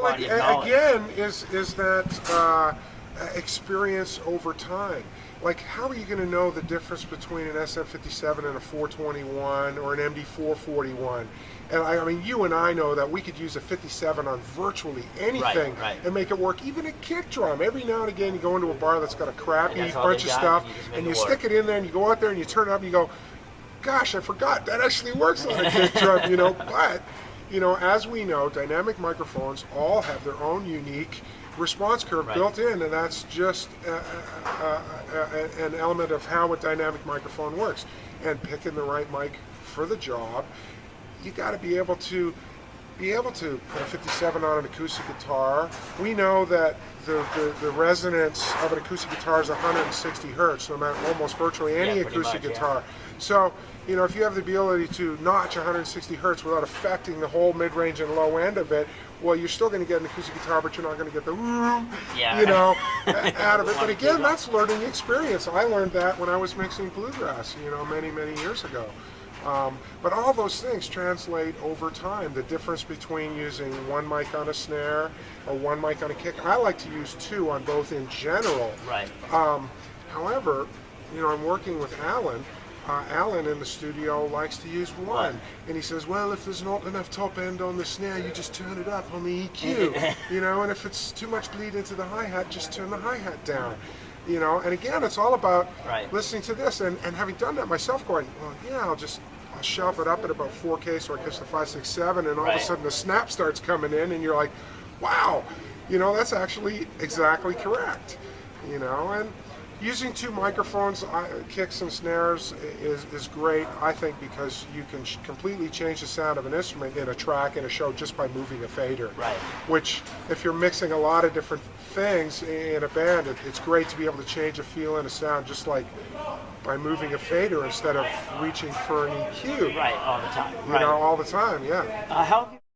body of knowledge. again, is that experience over time. Like, how are you going to know the difference between an SM57 and a 421 or an MD441? And I mean, you and I know that we could use a 57 on virtually anything Right. and make it work. Even a kick drum. Every now and again, you go into a bar that's got a crappy that's all bunch of they got, stuff, and you just make and it you work. stick it in there, and you go out there and you turn it up, and you go, "Gosh, I forgot that actually works on a kick drum." But as we know, dynamic microphones all have their own unique response curve built in, and that's just an element of how a dynamic microphone works. And picking the right mic for the job, you got to be able to put a 57 on an acoustic guitar. We know that the resonance of an acoustic guitar is 160 hertz, no matter almost virtually any Yeah, pretty acoustic much, guitar. So, if you have the ability to notch 160 hertz without affecting the whole mid-range and low end of it, well, you're still going to get an acoustic guitar, but you're not going to get the out of it. But again, that's learning experience. I learned that when I was mixing bluegrass, many, many years ago. But all those things translate over time. The difference between using one mic on a snare or one mic on a kick. I like to use two on both in general. Right. However, I'm working with Alan. Alan in the studio likes to use one. And he says, well, if there's not enough top end on the snare, you just turn it up on the EQ. And if it's too much bleed into the hi-hat, just turn the hi-hat down. And again, it's all about listening to this and having done that myself, going, well, yeah, I'll shelf it up at about 4K so I catch the 567, and all of a sudden the snap starts coming in, and you're like, wow, that's actually exactly correct. And using two microphones, kicks and snares, is great, I think, because you can completely change the sound of an instrument in a track, in a show, just by moving a fader. Right. Which, if you're mixing a lot of different things in a band, it's great to be able to change a feel and a sound just like by moving a fader instead of reaching for an EQ. Right, all the time. All the time, yeah. How